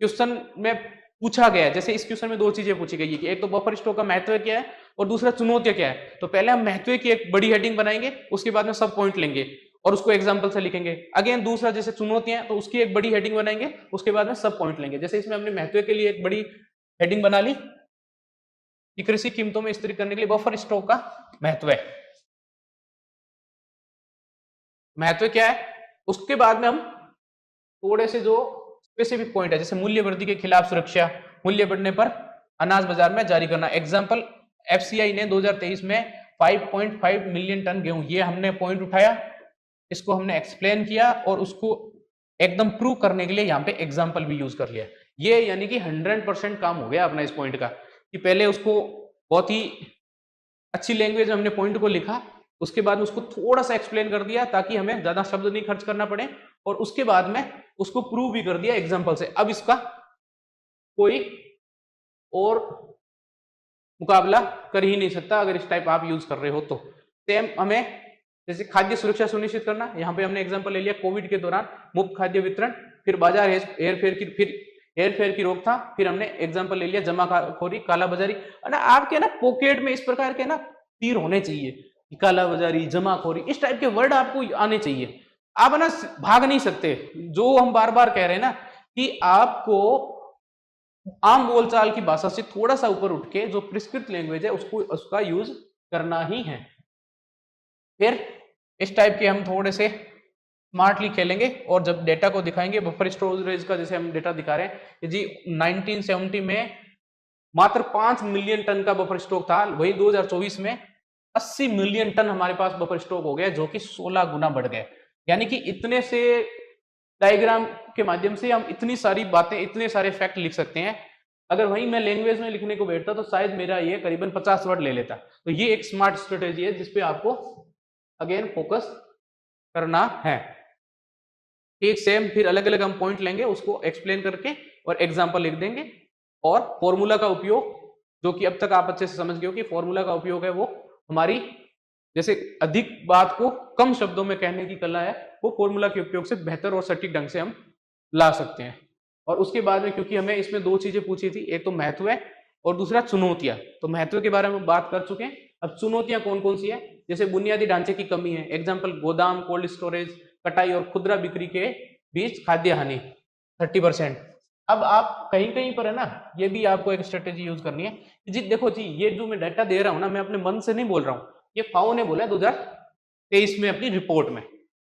क्वेश्चन में पूछा गया है, जैसे इस क्वेश्चन में दो चीजें पूछी गई है कि एक तो बफर स्टॉक का महत्व क्या है और दूसरा चुनौतियां क्या है। तो पहले हम महत्व की एक बड़ी हेडिंग बनाएंगे, उसके बाद में सब पॉइंट लेंगे और उसको एग्जांपल से लिखेंगे। अगेन दूसरा जैसे चुनौतियां, तो उसकी एक बड़ी हेडिंग बनाएंगे, उसके बाद में सब पॉइंट लेंगे। जैसे इसमें हमने महत्व के लिए एक बड़ी हेडिंग बना ली कि कृषि कीमतों में स्थिर करने के लिए बफर स्टॉक का महत्व है, महत्व क्या है। उसके बाद में हम थोड़े से जो स्पेसिफिक पॉइंट है, जैसे मूल्य वृद्धि के खिलाफ सुरक्षा, मूल्य बढ़ने पर अनाज बाजार में जारी करना। एग्जांपल, एफसीआई ने 2023 में 5.5 मिलियन टन गेहूं, ये हमने पॉइंट उठाया, इसको हमने एक्सप्लेन किया और उसको एकदम प्रूव करने के लिए यहाँ पे एग्जांपल भी यूज कर लिया। ये यानी कि 100% काम हो गया अपना इस पॉइंट का, कि पहले उसको बहुत ही अच्छी लैंग्वेज में हमने पॉइंट को लिखा, उसके बाद उसको थोड़ा सा एक्सप्लेन कर दिया ताकि हमें ज्यादा शब्द नहीं खर्च करना पड़े, और उसके बाद में उसको प्रूव भी कर दिया एग्जांपल से। अब इसका कोई और मुकाबला कर ही नहीं सकता अगर इस टाइप आप यूज कर रहे हो तो। सेम हमें जैसे खाद्य सुरक्षा सुनिश्चित करना, यहाँ पे हमने एग्जांपल ले लिया कोविड के दौरान मुफ्त खाद्य वितरण, फिर बाजार हेरफेर की रोकथाम, फिर हमने एग्जांपल ले लिया जमाखोरी कालाबाजारी। ना आपके ना पॉकेट में इस प्रकार के ना तीर होने चाहिए, कालाबाजारी, जमाखोरी, इस टाइप के वर्ड आपको आने चाहिए। आप ना भाग नहीं सकते, जो हम बार बार कह रहे हैं ना कि आपको आम बोलचाल की भाषा से थोड़ा सा ऊपर उठ के जो प्रिस्क्रिप्ट लैंग्वेज है उसका यूज करना ही है। फिर इस टाइप के हम थोड़े से स्मार्टली खेलेंगे और जब डेटा को दिखाएंगे, बफर स्टोरेज का जैसे हम डेटा दिखा रहे हैं जी, 1970 में मात्र 5 मिलियन टन का बफर स्टॉक था, वही 2024 में 80 मिलियन टन हमारे पास बफर स्टॉक हो गया, जो कि 16 गुना बढ़ गए। यानी कि इतने से डायग्राम के माध्यम से हम इतनी सारी बातें, इतने सारे फैक्ट लिख सकते हैं। अगर वही मैं लैंग्वेज में लिखने को बैठता तो शायद मेरा ये करीबन 50 वर्ड ले लेता। तो ये एक स्मार्ट स्ट्रेटेजी है जिसपे आपको अगेन फोकस करना है। ठीक सेम, फिर अलग अलग हम पॉइंट लेंगे, उसको एक्सप्लेन करके और एग्जाम्पल लिख देंगे, और फॉर्मूला का उपयोग, जो कि अब तक आप अच्छे से समझ गए हो कि फॉर्मूला का उपयोग है वो हमारी जैसे अधिक बात को कम शब्दों में कहने की कला है, वो फॉर्मूला के उपयोग से बेहतर और सटीक ढंग से हम ला सकते हैं। और उसके बाद में क्योंकि हमें इसमें दो चीजें पूछी थी, एक तो महत्व है और दूसरा चुनौतियां, तो महत्व के बारे में बात कर चुके हैं। अब चुनौतियां कौन कौन सी है, जैसे बुनियादी ढांचे की कमी है, एग्जाम्पल गोदाम, कोल्ड स्टोरेज, कटाई और खुदरा बिक्री के बीच खाद्य हानि 30%। अब आप कहीं कहीं पर है ना, ये भी आपको एक स्ट्रेटेजी यूज करनी है जी। देखो जी, ये जो मैं डाटा दे रहा हूं ना, मैं अपने मन से नहीं बोल रहा हूं, ये फाओ ने बोला 2023 में अपनी रिपोर्ट में।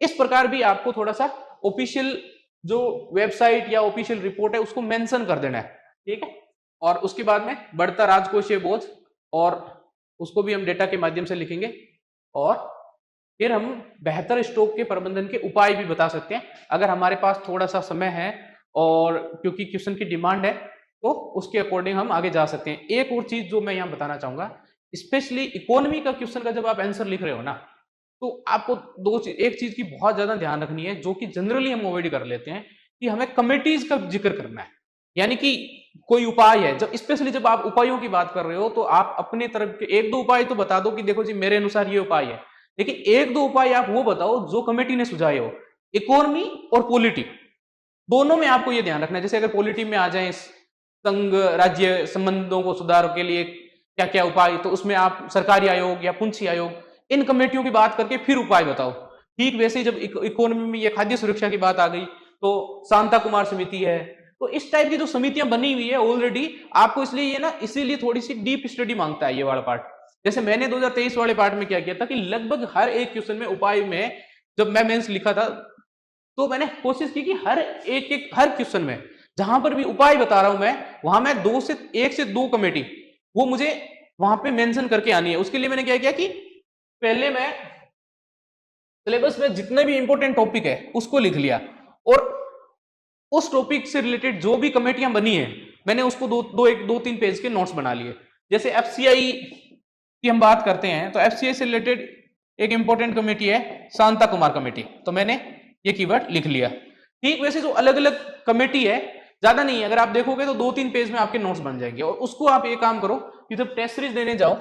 इस प्रकार भी आपको थोड़ा सा ऑफिशियल जो वेबसाइट या ऑफिशियल रिपोर्ट है उसको मेंशन कर देना है, ठीक है। और उसके बाद में बढ़ता राजकोषीय बोझ, और उसको भी हम डेटा के माध्यम से लिखेंगे, और फिर हम बेहतर स्टॉक के प्रबंधन के उपाय भी बता सकते हैं अगर हमारे पास थोड़ा सा समय है, और क्योंकि क्वेश्चन की डिमांड है तो उसके अकॉर्डिंग हम आगे जा सकते हैं। एक और चीज जो मैं यहाँ बताना चाहूंगा स्पेशली इकोनॉमी का क्वेश्चन का जब आप आंसर लिख रहे हो ना, तो आपको एक चीज की बहुत ज्यादा ध्यान रखनी है, जो कि जनरली हम अवॉइड कर लेते हैं, कि हमें कमिटीज का जिक्र करना है। यानी कि कोई उपाय है, जब स्पेशली जब आप उपायों की बात कर रहे हो, तो आप अपने तरफ के एक दो उपाय तो बता दो कि देखो जी मेरे अनुसार ये उपाय है, लेकिन एक दो उपाय आप वो बताओ जो कमेटी ने सुझाए हो। इकोनॉमी और पॉलिटी दोनों में आपको ये ध्यान रखना है। जैसे अगर पॉलिटी में आ जाए, संघ राज्य संबंधों को सुधार के लिए क्या क्या उपाय, तो उसमें आप सरकारी आयोग या पुंछी आयोग, इन कमेटियों की बात करके फिर उपाय बताओ। ठीक वैसे ही जब इकोनॉमी में ये खाद्य सुरक्षा की बात आ गई, तो शांता कुमार समिति है। तो इस टाइप की जो समितियां बनी हुई है ऑलरेडी, आपको इसलिए ये ना, इसीलिए थोड़ी सी डीप स्टडी मांगता है ये वाला पार्ट। जैसे मैंने 2023 वाले पार्ट में क्या किया था कि लगभग हर एक क्वेश्चन में उपाय में, जब मैं मेंस लिखा था, तो मैंने कोशिश की कि हर क्वेश्चन में जहां पर भी उपाय बता रहा हूं मैं, वहां मैं एक से दो कमेटी वो मुझे वहां पे मेंशन करके आनी है। उसके लिए मैंने क्या किया कि पहले मैं सिलेबस में जितने भी इंपॉर्टेंट टॉपिक है उसको लिख लिया, और उस टॉपिक से रिलेटेड जो भी कमेटियां बनी है, मैंने उसको दो तीन पेज के नोट्स बना लिए। जैसे एफसीआई की हम बात करते हैं, तो एफसीआई से रिलेटेड एक इंपॉर्टेंट कमेटी है शांता कुमार कमेटी, तो मैंने ये कीवर्ड लिख लिया। ठीक वैसे जो अलग अलग कमेटी है, ज्यादा नहीं है, अगर आप देखोगे तो दो तीन पेज में आपके नोट्स बन जाएंगे। और उसको आप ये काम करो कि जब टेस्ट सीरीज देने जाओ,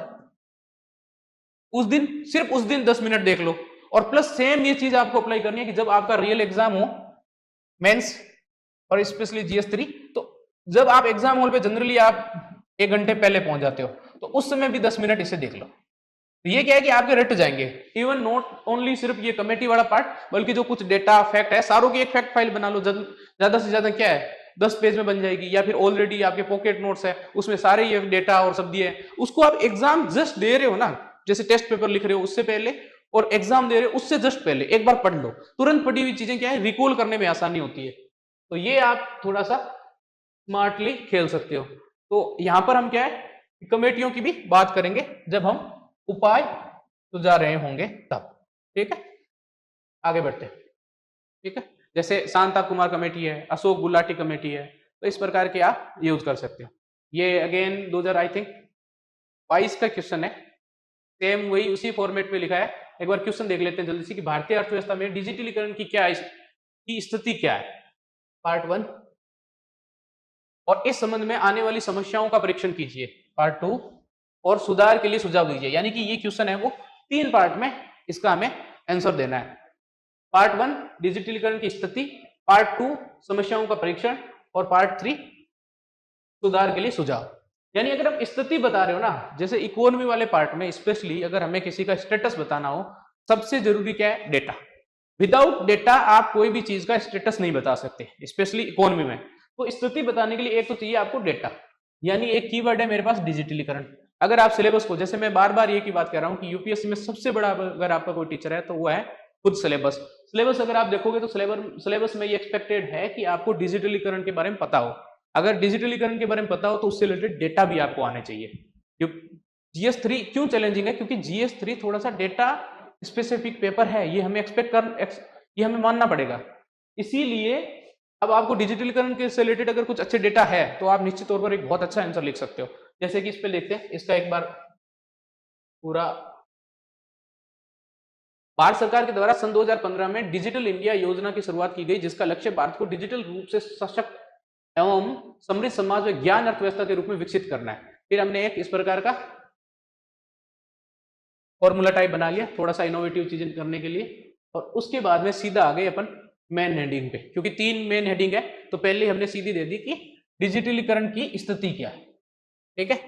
सिर्फ उस दिन 10 मिनट देख लो। और प्लस सेम ये चीज आपको अप्लाई करनी है कि जब आपका रियल एग्जाम हो, मेंस और स्पेशली जीएस 3, तो जब आप एग्जाम हॉल पे जनरली आप 1 घंटे पहले पहुंच जाते हो, तो उस समय भी 10 मिनट इसे देख लो। तो ये क्या है कि आपके रट जाएंगे। इवन नॉट ओनली सिर्फ ये कमेटी वाला पार्ट, बल्कि जो कुछ डेटा फैक्ट है, सारों की एक फैक्ट फाइल बना लो। ज्यादा से ज्यादा क्या है, 10 पेज में बन जाएगी, या फिर ऑलरेडी आपके पॉकेट नोट्स है उसमें सारे ये डेटा और सब दिए, उसको आप एग्जाम जस्ट दे रहे हो ना, जैसे टेस्ट पेपर लिख रहे हो उससे पहले, और एग्जाम दे रहे हो उससे जस्ट पहले एक बार पढ़ लो। तुरंत पढ़ी हुई चीजें क्या है, रिकॉल करने में आसानी होती है। तो ये आप थोड़ा सा स्मार्टली खेल सकते हो। तो यहां पर हम क्या है, कमेटियों की भी बात करेंगे जब हम उपाय सुझा रहे होंगे तब। ठीक है, आगे बढ़ते हैं। ठीक है, जैसे शांता कुमार कमेटी है, अशोक गुलाटी कमेटी है, तो इस प्रकार के आप यूज कर सकते हो। ये अगेन 2000 आई थिंक 22 का क्वेश्चन है, सेम वही उसी फॉर्मेट में लिखा है। एक बार क्वेश्चन देख लेते हैं जल्दी से कि भारतीय अर्थव्यवस्था में डिजिटलीकरण की स्थिति क्या है, पार्ट 1। और इस संबंध में आने वाली समस्याओं का परीक्षण कीजिए, पार्ट 2। और सुधार के लिए सुझाव दीजिए। यानी कि ये क्वेश्चन है वो 3 पार्ट में इसका हमें आंसर देना है। पार्ट 1 डिजिटलीकरण की स्थिति, पार्ट 2 समस्याओं का परीक्षण, और पार्ट 3 सुधार के लिए सुझाव। यानी अगर हम स्थिति बता रहे हो ना, जैसे इकोनॉमी वाले पार्ट में स्पेशली अगर हमें किसी का स्टेटस बताना हो, सबसे जरूरी क्या है, डेटा। विदाउट डेटा आप कोई भी चीज का स्टेटस नहीं बता सकते, स्पेशली इकोनॉमी में। तो स्थिति बताने के लिए एक तो चाहिए आपको डेटा, यानी एक कीवर्ड है मेरे पास डिजिटलीकरण। अगर आप सिलेबस को, जैसे मैं बार बार ये की बात कर रहा हूं कि यूपीएससी में सबसे बड़ा अगर आपका कोई टीचर है तो वो है खुद सिलेबस अगर आप देखोगे तो सिलेबस में ये एक्सपेक्टेड है कि आपको डिजिटलीकरण के बारे में पता हो। अगर डिजिटलीकरण के बारे में पता हो तो उससे रिलेटेड डेटा भी आपको आने चाहिए। जीएस 3 क्यों चैलेंजिंग है, क्योंकि जीएस 3 थोड़ा सा डेटा स्पेसिफिक पेपर है, ये हमें ये हमें मानना पड़ेगा। इसीलिए अब आपको डिजिटलीकरण के से रिलेटेड अगर कुछ अच्छे डेटा है तो आप निश्चित तौर पर एक बहुत अच्छा आंसर लिख सकते हो। जैसे कि इस पे देखते हैं, इसका एक बार पूरा। भारत सरकार के द्वारा सन 2015 में डिजिटल इंडिया योजना की शुरुआत की गई, जिसका लक्ष्य भारत को डिजिटल रूप से सशक्त एवं समृद्ध समाज व ज्ञान अर्थव्यवस्था के रूप में विकसित करना है। फिर हमने एक इस प्रकार का फॉर्मूला टाइप बना लिया, थोड़ा सा इनोवेटिव चीजें करने के लिए। और उसके बाद में सीधा आ गए अपन मेन हेडिंग पे, क्योंकि 3 मेन हेडिंग है, तो पहले हमने सीधी दे दी कि डिजिटलीकरण की स्थिति क्या है। ठीक है,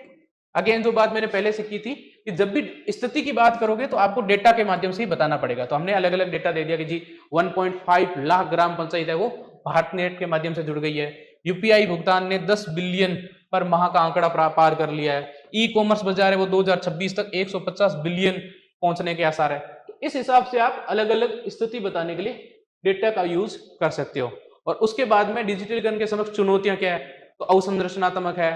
अगेन जो बात मैंने पहले से की थी कि जब भी स्थिति की बात करोगे तो आपको डेटा के माध्यम से ही बताना पड़ेगा। तो हमने अलग अलग डेटा दे दिया कि जी 1.5 लाख ग्राम पंचायत है वो भारत नेट के माध्यम से जुड़ गई है। यूपीआई भुगतान ने 10 बिलियन पर माह का आंकड़ा पार कर लिया है। ई कॉमर्स बाजार है वो 2026 तक 150 बिलियन पहुंचने के आसार है। तो इस हिसाब से आप अलग अलग स्थिति बताने के लिए डेटा का यूज कर सकते हो। और उसके बाद में डिजिटलीकरण के समक्ष चुनौतियां क्या है, तो अवसंरचनात्मक है,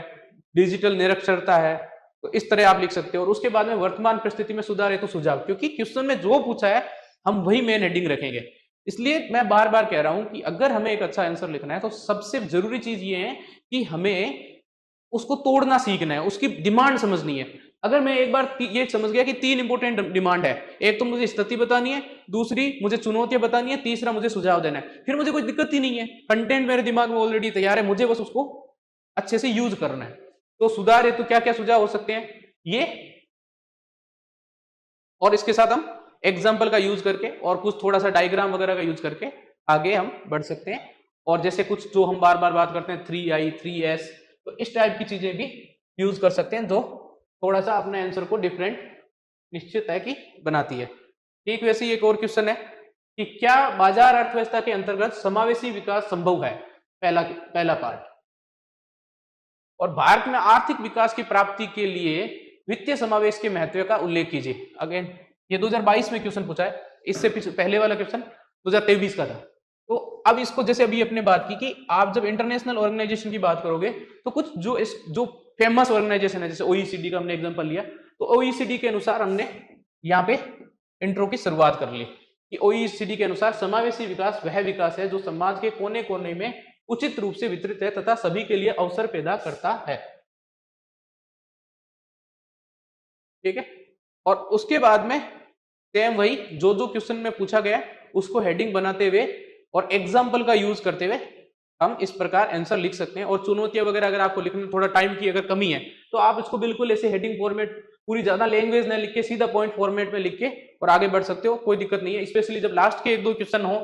डिजिटल निरक्षरता है, तो इस तरह आप लिख सकते हो। और उसके बाद में वर्तमान परिस्थिति में सुधार है तो सुझाव, क्योंकि क्वेश्चन में जो पूछा है हम वही मेन हेडिंग रखेंगे। इसलिए मैं बार बार कह रहा हूं कि अगर हमें एक अच्छा आंसर लिखना है तो सबसे जरूरी चीज ये है कि हमें उसको तोड़ना सीखना है, उसकी डिमांड समझनी है। अगर मैं एक बार ये समझ गया कि 3 इंपॉर्टेंट डिमांड है, एक तो मुझे स्थिति बतानी है, दूसरी मुझे चुनौतियां बतानी है, तीसरा मुझे सुझाव देना है, फिर मुझे कोई दिक्कत ही नहीं है, कंटेंट मेरे दिमाग में ऑलरेडी तैयार है, मुझे बस उसको अच्छे से यूज करना है। तो सुधार हेतु क्या क्या सुझाव हो सकते हैं ये, और इसके साथ हम एग्जाम्पल का यूज करके और कुछ थोड़ा सा डायग्राम वगैरह का यूज करके आगे हम बढ़ सकते हैं। और जैसे कुछ जो हम बार बार बात करते हैं 3i 3s, तो इस टाइप की चीजें भी यूज कर सकते हैं जो थोड़ा सा अपने आंसर को डिफरेंट निश्चित है कि बनाती है। ठीक वैसे ही एक और क्वेश्चन है कि क्या बाजार अर्थव्यवस्था के अंतर्गत समावेशी विकास संभव है, पहला पार्ट। और भारत में आर्थिक विकास की प्राप्ति के लिए वित्तीय समावेश के महत्व का उल्लेख कीजिए। अगेन ये 2022 में क्वेश्चन पूछा है, इससे पहले वाला क्वेश्चन 2023 का था। तो अब इसको जैसे अभी अपने बात की कि आप जब इंटरनेशनल ऑर्गेनाइजेशन की बात करोगे तो कुछ जो फेमस ऑर्गेनाइजेशन है, जैसे ओईसीडी का हमने एग्जांपल लिया, तो ओईसीडी के अनुसार हमने यहाँ पे इंट्रो की शुरुआत कर ली कि ओईसीडी के अनुसार समावेशी विकास वह विकास है जो समाज के कोने कोने में उचित रूप से वितरित है तथा सभी के लिए अवसर पैदा करता है। ठीक है, और उसके बाद में सेम वही जो क्वेश्चन में पूछा गया उसको हेडिंग बनाते हुए और एग्जाम्पल का यूज करते हुए हम इस प्रकार आंसर लिख सकते हैं। और चुनौतियां वगैरह अगर आपको लिखने में थोड़ा टाइम की अगर कमी है तो आप इसको बिल्कुल ऐसे हेडिंग फॉर्मेट, पूरी ज्यादा लैंग्वेज न लिख के सीधा पॉइंट फॉर्मेट में लिख के और आगे बढ़ सकते हो, कोई दिक्कत नहीं है। स्पेशली जब लास्ट के 1-2 क्वेश्चन हो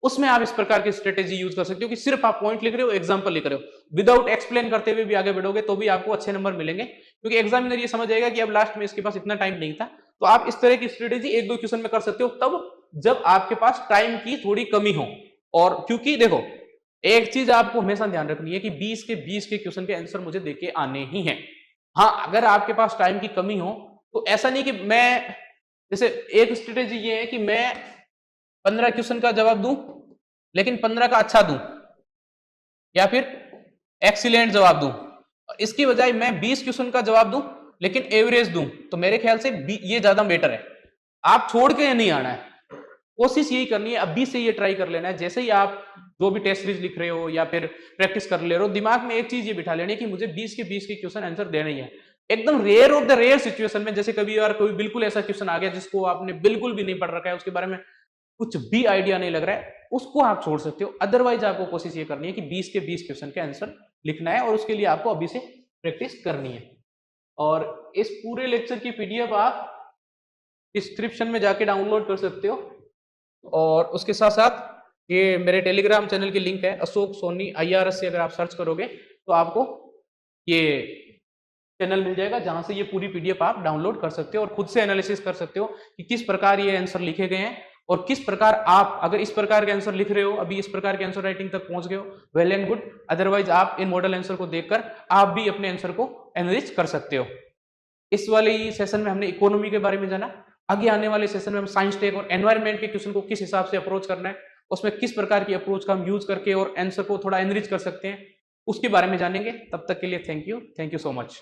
उसमें आप इस प्रकार की स्ट्रेटेजी यूज कर सकते हो कि सिर्फ आप पॉइंट लिख रहे हो, एग्जाम्पल लिख रहे हो, विदाउट एक्सप्लेन करते हुए भी आगे बढ़ोगे तो भी आपको अच्छे नंबर मिलेंगे, क्योंकि एग्जामिनर ये समझ जाएगा कि अब लास्ट में इसके पास इतना टाइम नहीं था। तो आप इस तरह की स्ट्रेटेजी 1-2 क्वेश्चन में कर सकते हो तब जब आपके पास टाइम की थोड़ी कमी हो। और क्योंकि देखो एक चीज आपको हमेशा ध्यान रखनी है कि 20 के क्वेश्चन के आंसर मुझे देके आने ही हैं। हाँ, अगर आपके पास टाइम की कमी हो तो ऐसा नहीं कि मैं, जैसे एक स्ट्रेटेजी ये है कि मैं 15 क्वेश्चन का जवाब दूं लेकिन 15 का अच्छा दूं या फिर एक्सीलेंट जवाब दूं, इसकी बजाय मैं 20 क्वेश्चन का जवाब दूं लेकिन एवरेज दूं, तो मेरे ख्याल से ये ज्यादा बेटर है। आप छोड़ के नहीं आना है, कोशिश यही करनी है, अभी से ये ट्राई कर लेना है। जैसे ही आप जो भी टेस्ट सीरीज लिख रहे हो या फिर प्रैक्टिस कर ले रहे हो, दिमाग में एक चीज ये बिठा लेनी है कि मुझे 20 के क्वेश्चन आंसर देने ही है। एकदम rare of the rare situation में, जैसे कभी यार कोई बिल्कुल ऐसा क्वेश्चन आ गया जिसको आपने बिल्कुल भी नहीं पढ़ रखा है, उसके बारे में कुछ भी आइडिया नहीं लग रहा है, उसको आप छोड़ सकते हो। अदरवाइज आपको कोशिश ये करनी है कि 20 के 20 क्वेश्चन के आंसर लिखना है और उसके लिए आपको अभी से प्रैक्टिस करनी है। और इस पूरे लेक्चर की पीडीएफ आप डिस्क्रिप्शन में जाके डाउनलोड कर सकते हो। और उसके साथ साथ ये मेरे टेलीग्राम चैनल की लिंक है, अशोक सोनी IRS से अगर आप सर्च करोगे तो आपको ये चैनल मिल जाएगा जहां से ये पूरी पीडीएफ आप डाउनलोड कर सकते हो और खुद से एनालिसिस कर सकते हो कि किस प्रकार ये आंसर लिखे गए हैं और किस प्रकार आप अगर इस प्रकार के आंसर लिख रहे हो, अभी इस प्रकार के आंसर राइटिंग तक पहुंच गए हो, वेल एंड गुड। अदरवाइज आप इन मॉडल आंसर को देखकर आप भी अपने आंसर को एनालिज कर सकते हो। इस वाले सेशन में हमने इकोनॉमी के बारे में जाना, आगे आने वाले सेशन में हम साइंस टेक और एनवायरनमेंट के क्वेश्चन को किस हिसाब से अप्रोच करना है, उसमें किस प्रकार की अप्रोच का हम यूज करके और आंसर को थोड़ा एनरिच कर सकते हैं, उसके बारे में जानेंगे। तब तक के लिए थैंक यू सो मच।